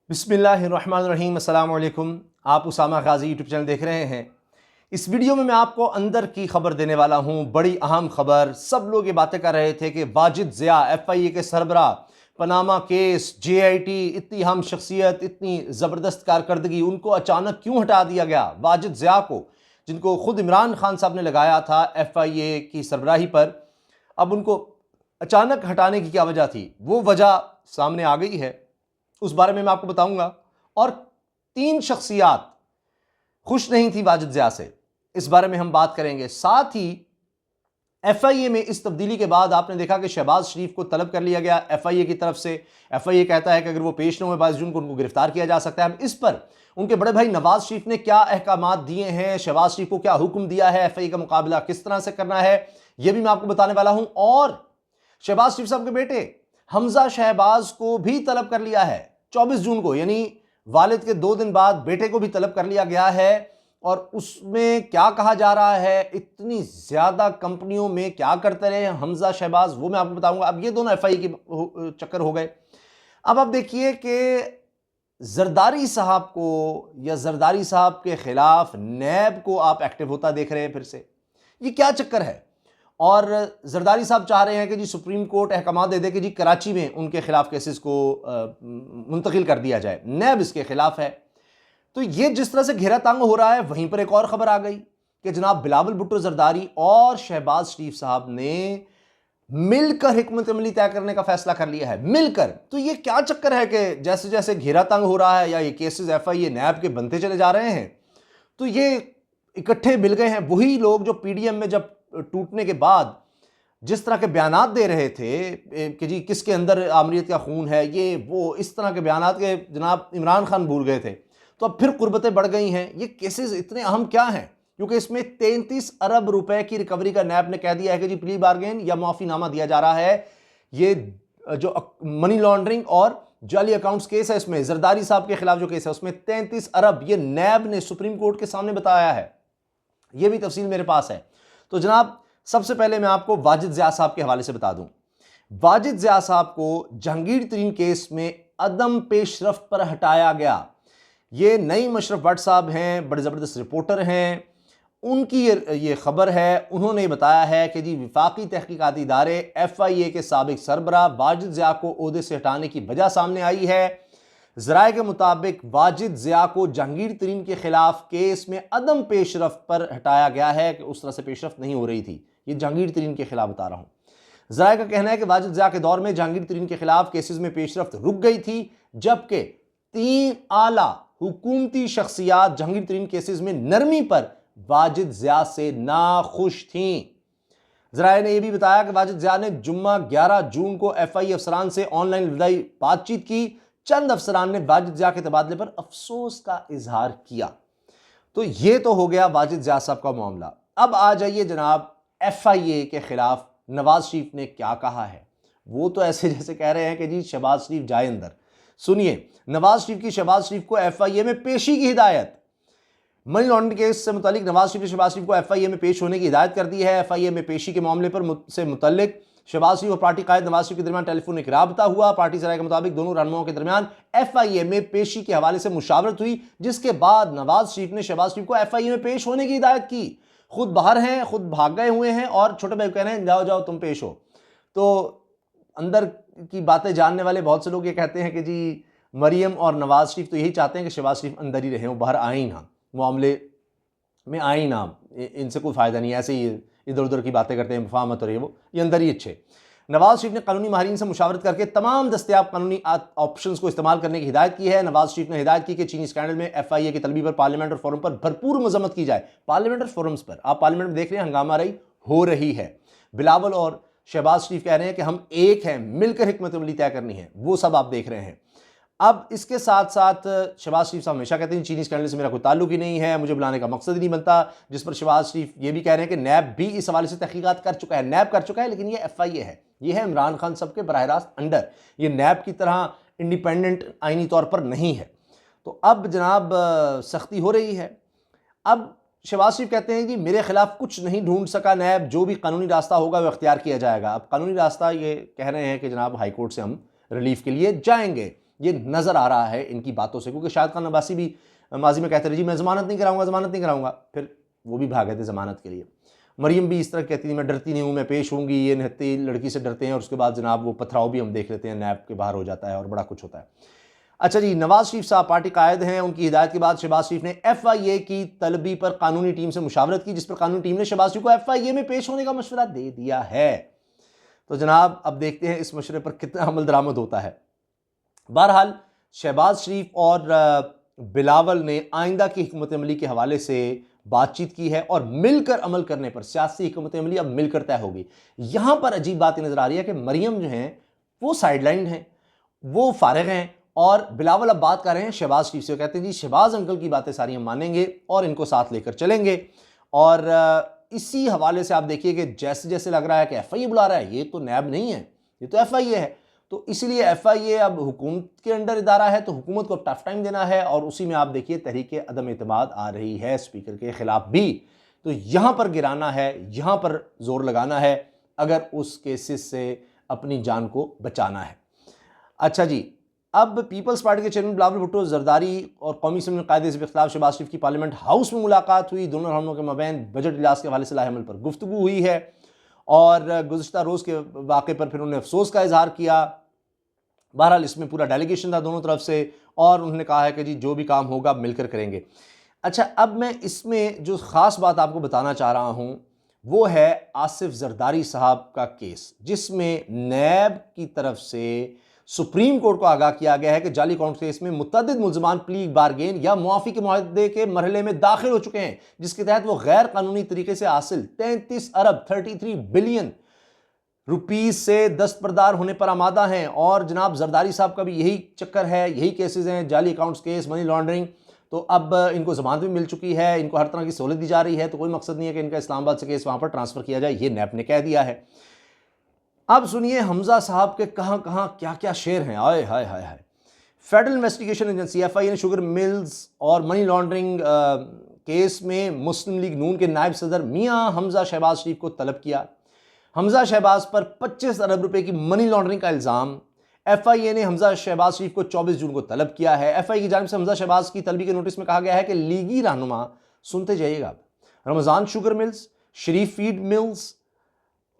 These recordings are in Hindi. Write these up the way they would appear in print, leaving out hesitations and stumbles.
बिस्मिल्लाहिर्रहमानिर्रहीम, अस्सलाम वालेकुम। आप उसामा गाजी यूट्यूब चैनल देख रहे हैं। इस वीडियो में मैं आपको अंदर की खबर देने वाला हूं, बड़ी अहम खबर। सब लोग ये बातें कर रहे थे कि वाजिद ज़िया FIA के सरबराह, पनामा केस, JIT, इतनी अहम शख्सियत, इतनी ज़बरदस्त कारकर्दगी, उनको अचानक क्यों हटा दिया गया। वाजिद ज़िया को, जिनको खुद इमरान खान साहब ने लगाया था FIA की सरबराही पर, अब उनको अचानक हटाने की क्या वजह थी, वो वजह सामने आ गई है। उस बारे में मैं आपको बताऊंगा। और 3 शख्सियात खुश नहीं थी वाजिद ज़िया से, इस बारे में हम बात करेंगे। साथ ही FIA में इस तब्दीली के बाद आपने देखा कि शहबाज शरीफ को तलब कर लिया गया FIA की तरफ से। FIA कहता है कि अगर वो पेश न हुए 22 जून को उनको गिरफ्तार किया जा सकता है। हम इस पर उनके बड़े भाई नवाज शरीफ ने क्या अहकामात दिए हैं, शहबाज शरीफ को क्या हुक्म दिया है, FIA का मुकाबला किस तरह से करना है, यह भी मैं आपको बताने वाला हूं। और शहबाज शरीफ साहब के बेटे हमजा शहबाज को भी तलब कर लिया है 24 जून को, यानी वालिद के 2 दिन बाद बेटे को भी तलब कर लिया गया है। और उसमें क्या कहा जा रहा है, इतनी ज्यादा कंपनियों में क्या करते रहे हमजा शहबाज, वो मैं आपको बताऊंगा। अब ये दोनों FIA के चक्कर हो गए। अब आप देखिए कि जरदारी साहब को या जरदारी साहब के खिलाफ नैब को आप एक्टिव होता देख रहे हैं फिर से। ये क्या चक्कर है। और जरदारी साहब चाह रहे हैं कि जी सुप्रीम कोर्ट अहकाम दे दे कि जी कराची में उनके खिलाफ केसेस को मुंतकिल कर दिया जाए, नैब इसके खिलाफ है। तो ये जिस तरह से घेरा तंग हो रहा है, वहीं पर एक और खबर आ गई कि जनाब बिलावल भुट्टो जरदारी और शहबाज शरीफ साहब ने मिलकर हिकमत अमली तय करने का फैसला कर लिया है, मिलकर। तो ये क्या चक्कर है कि जैसे जैसे घेरा तंग हो रहा है या ये केसेस FIA नैब के बनते चले जा रहे हैं, तो ये इकट्ठे मिल गए हैं वही लोग जो PDM में जब टूटने के बाद जिस तरह के बयानात दे रहे थे कि जी किसके अंदर आमरीत का खून है, ये वो इस तरह के बयानात के जनाब इमरान खान भूल गए थे। तो अब फिर कुर्बतें बढ़ गई हैं। ये केसेस इतने अहम क्या हैं, क्योंकि इसमें 33 अरब रुपए की रिकवरी का नैब ने कह दिया है कि जी प्ली बार्गेन या माफीनामा दिया जा रहा है। ये जो मनी लॉन्ड्रिंग और जाली अकाउंट्स केस है, इसमें जरदारी साहब के खिलाफ जो केस है उसमें 33 अरब ये नैब ने सुप्रीम कोर्ट के सामने बताया है। ये भी तफसील मेरे पास है। तो जनाब सबसे पहले मैं आपको वाजिद ज़िया साहब के हवाले से बता दूं। वाजिद ज़िया साहब को जहांगीर तरीन केस में अदम पेशरफ पर हटाया गया। ये नई मशरफ भट्ट साहब हैं, बड़े ज़बरदस्त रिपोर्टर हैं, उनकी ये खबर है। उन्होंने बताया है कि जी विफाकी तहकीकाती इदारे FIA के साबिक सरबराह वाजिद ज़िया को ओहदे से हटाने की वजह सामने आई है। ज़राए के मुताबिक वाजिद ज़िया को जहांगीर तरीन के खिलाफ केस में अदम पेशरफ पर हटाया गया है कि उस तरह से पेशरफ नहीं हो रही थी। ये जहांगीर तरीन के खिलाफ बता रहा हूं। ज़राए का कहना है कि वाजिद ज़िया के दौर में जहांगीर तरीन के खिलाफ केसेस में पेशरफ्त रुक गई थी, जबकि 3 आला हुकूमती शख्सियात जहांगीर तरीन केसेस में नरमी पर वाजिद ज़िया से नाखुश थीं। ज़राए ने यह भी बताया कि वाजिद ज़िया ने जुम्मा 11 जून को FIA अफसरान से ऑनलाइन विदाई बातचीत की। चंद अफसरान ने वाजिद ज़िया के तबादले पर अफसोस का इजहार किया। तो यह तो हो गया वाजिद ज़िया साहब का मामला। अब आ जाइए जनाब FIA के खिलाफ नवाज शरीफ ने क्या कहा है। वो तो ऐसे जैसे कह रहे हैं कि जी शहबाज शरीफ जाए अंदर। सुनिए, नवाज शरीफ की शहबाज शरीफ को FIA में पेशी की हिदायत। मनी लॉन्ड्रिंग केस से मुतालिक नवाज शरीफ ने शहबाज शरीफ को FIA में पेश होने की हिदायत कर दी है। FIA में पेशी के मामले पर से मुतल्लिक शहबाज शरीफ और पार्टी कायद नवाज शरीफ के दरमियान टेलीफोनिक राबता हुआ। पार्टी ज़राए के मुताबिक दोनों रहनुमाओं के दरमियान FIA में पेशी के हवाले से मुशावरत हुई, जिसके बाद नवाज शरीफ ने शहबाज शरीफ को FIA में पेश होने की हिदायत की। खुद बाहर हैं, खुद भाग गए हुए हैं और छोटे भाई कह रहे हैं जाओ जाओ तुम पेश हो। तो अंदर की बातें जानने वाले बहुत से लोग ये कहते हैं कि जी मरियम और नवाज शरीफ तो यही चाहते हैं कि शहबाज शरीफ अंदर ही रहे, वो बाहर आए ही ना, मामले में आए ही ना, इनसे कोई फ़ायदा नहीं है, ऐसे ही इधर उधर की बातें करते हैं, मुफाहमत और ये अंदर ही अच्छे। नवाज शरीफ ने कानूनी माहिरीन से मुशावरत करके तमाम दस्तयाब कानूनी ऑप्शंस को इस्तेमाल करने की हिदायत की है। नवाज शरीफ ने हिदायत की कि चीनी स्कैंडल में FIA की तलबी पर पार्लियामेंट और फोरम पर भरपूर मजम्मत की जाए। पार्लियामेंट और फोरम्स पर आप पार्लियामेंट में देख रहे हैं हंगामा रही हो रही है। बिलावल और शहबाज शरीफ कह रहे हैं कि हम एक हैं, मिलकर हिकमत अमली तय करनी है, वो सब आप देख रहे हैं। अब इसके साथ साथ शहबाज शरीफ साहब हमेशा कहते हैं चीनी स्कैंडल से मेरा कोई ताल्लुक ही नहीं है, मुझे बुलाने का मकसद ही नहीं बनता, जिस पर शहबाज शरीफ ये भी कह रहे हैं कि नैब भी इस हवाले से तहकीकात कर चुका है। नैब कर चुका है, लेकिन ये FIA है, ये है इमरान खान साहब के बराह रास्त अंडर, ये नैब की तरह इंडिपेंडेंट आइनी तौर पर नहीं है। तो अब जनाब सख्ती हो रही है। अब शहबाज शरीफ कहते हैं कि मेरे खिलाफ कुछ नहीं ढूंढ सका नैब, जो भी कानूनी रास्ता होगा वो इख्तियार किया जाएगा। अब कानूनी रास्ता ये कह रहे हैं कि जनाब हाईकोर्ट से हम रिलीफ के लिए जाएंगे। ये नज़र आ रहा है इनकी बातों से, क्योंकि शाहिद खान अब्बासी भी माजी में कहते रहे जी मैं ज़मानत नहीं कराऊंगा, ज़मानत नहीं कराऊंगा, फिर वो भी भागे थे ज़मानत के लिए। मरियम भी इस तरह कहती थी मैं डरती नहीं हूँ, मैं पेश होंगी, ये निहत्ती लड़की से डरते हैं, और उसके बाद जनाब वो पथराव भी हम देख लेते हैं, नैब के बाहर हो जाता है और बड़ा कुछ होता है। अच्छा जी, नवाज शरीफ साहब पार्टी कायद हैं, उनकी हिदायत के बाद शहबाज शरीफ ने FIA की तलबी पर कानूनी टीम से मुशावरत की, जिस पर कानूनी टीम ने शहबाज शरीफ को FIA में पेश होने का मशवरा दे दिया है। तो जनाब अब देखते हैं इस मशवरे पर कितना अमल दरामद होता है। बहरहाल शहबाज शरीफ और बिलावल ने आइंदा की हिकमत अमली के हवाले से बातचीत की है और मिलकर अमल करने पर सियासी हिकमत अमली अब मिलकर तय होगी। यहां पर अजीब बात नजर आ रही है कि मरियम जो हैं वो साइडलाइन हैं, वो फारिग हैं, और बिलावल अब बात कर रहे हैं शहबाज शरीफ से। कहते हैं जी शहबाज अंकल की बातें सारी हम मानेंगे और इनको साथ लेकर चलेंगे। और इसी हवाले से आप देखिए कि जैसे जैसे लग रहा है कि FIA बुला रहा है, ये तो नैब नहीं है, ये तो FIA है। तो इसीलिए FIA अब हुकूमत के अंडर इदारा है, तो हुकूमत को अब टफ टाइम देना है, और उसी में आप देखिए तहरीक अदम एतमाद आ रही है स्पीकर के खिलाफ भी। तो यहां पर गिराना है, यहां पर जोर लगाना है अगर उस केसेस से अपनी जान को बचाना है। अच्छा जी, अब पीपल्स पार्टी के चेयरमैन बिलावल भुट्टो जरदारी और कौमी असम्बली में कायदे से खिलाफ शहबाज शरीफ की पार्लियामेंट हाउस में मुलाकात हुई। दोनों रहनुमाओं के मबैन बजट इजलास के हवाले से लाए अमल पर गुफ्तगू हुई है, और गुज़िश्ता रोज़ के वाक़े पर फिर उन्होंने अफसोस का इजहार किया। बहरहाल इसमें पूरा डेलीगेशन था दोनों तरफ से, और उन्होंने कहा है कि जी जो भी काम होगा मिलकर करेंगे। अच्छा, अब मैं इसमें जो ख़ास बात आपको बताना चाह रहा हूँ वो है आसिफ जरदारी साहब का केस, जिसमें नैब की तरफ से सुप्रीम कोर्ट को आगाह किया गया है कि जाली अकाउंट केस में मुतअद्दिद मुल्ज़मान प्ली बारगेन या मुआफ़ी के मुआहदे के मरहले में दाखिल हो चुके हैं, जिसके तहत वो गैर कानूनी तरीके से हासिल 33 अरब 33 बिलियन रुपीस से दस्तबरदार होने पर आमादा हैं। और जनाब जरदारी साहब का भी यही चक्कर है, यही केसेस हैं, जाली अकाउंट्स केस, मनी लॉन्ड्रिंग। तो अब इनको जमानत भी मिल चुकी है, इनको हर तरह की सहूलत दी जा रही है, तो कोई मकसद नहीं है कि इनका इस्लामाबाद से केस वहाँ पर ट्रांसफ़र किया जाए, ये नैब ने कह दिया है। अब सुनिए हमजा साहब के कहाँ कहाँ क्या क्या शेर हैं। आए हाय हाय हाय। फेडरल इन्वेस्टिगेशन एजेंसी FIA ने शुगर मिल्स और मनी लॉन्ड्रिंग केस में मुस्लिम लीग नून के नायब सदर मियाँ हमजा शहबाज शरीफ को तलब किया। हमजा शहबाज पर 25 अरब रुपए की मनी लॉन्ड्रिंग का इल्ज़ाम। FIA ने हमजा शहबाज शरीफ को 24 जून को तलब किया है। FIA की जानिब से हमजा शहबाज की तलबी के नोटिस में कहा गया है कि लीगी रहनुमा, सुनते जाइएगा, Ramzan sugar mills, Sharif feed mills,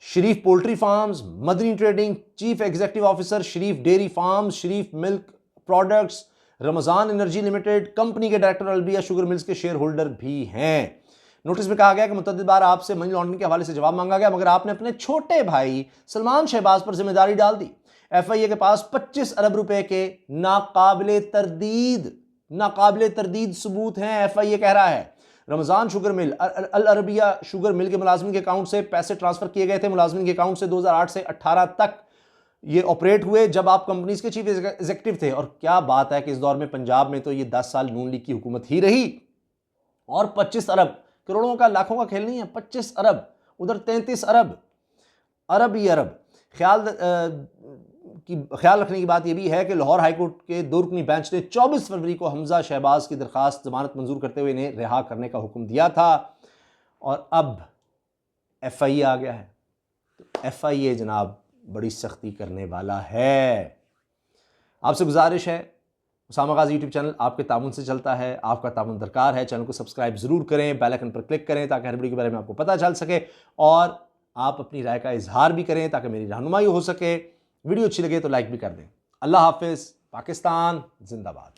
Sharif poultry farms, Madni trading, chief executive officer Sharif dairy farms, Sharif milk products, Ramzan energy limited company के डायरेक्टर अलबिया शुगर मिल्स के शेयर होल्डर भी हैं। नोटिस में कहा गया कि मुतअद्दिद बार आपसे मनी लॉन्ड्रिंग के हवाले से जवाब मांगा गया, मगर आपने अपने छोटे भाई सलमान शहबाज पर जिम्मेदारी डाल दी। FIA के पास 25 अरब रुपए के नाकाबिले तरदीद सबूत हैं, FIA कह रहा है। रमज़ान शुगर मिल, अल अरबिया शुगर मिल के मुलाजमिन के अकाउंट से पैसे ट्रांसफ़र किए गए थे, मुलाजमिन के अकाउंट से 2008 से 18 तक ये ऑपरेट हुए, जब आप कंपनीज के चीफ एग्जीक्यूटिव थे। और क्या बात है कि इस दौर में पंजाब में तो ये 10 साल नून लीग की हुकूमत ही रही, और 25 अरब, करोड़ों का लाखों का खेल नहीं है, 25 अरब, उधर 33 अरब, अरब ही अरब। ख्याल रखने की बात यह भी है कि लाहौर हाईकोर्ट के 2 रुकनी बेंच ने 24 फरवरी को हमजा शहबाज की दरखास्त जमानत मंजूर करते हुए इन्हें रिहा करने का हुक्म दिया था, और अब FIA आ गया है। तो FIA जनाब बड़ी सख्ती करने वाला है। आपसे गुजारिश है, उसामा गाजी यूट्यूब चैनल आपके ताउन से चलता है, आपका ताउन दरकार है। चैनल को सब्सक्राइब जरूर करें, बेल आइकन पर क्लिक करें ताकि हर वीडियो के बारे में आपको पता चल सके, और आप अपनी राय का इजहार भी करें ताकि मेरी रहनुमाई हो सके। वीडियो अच्छी लगे तो लाइक भी कर दें। अल्लाह हाफिज़। पाकिस्तान जिंदाबाद।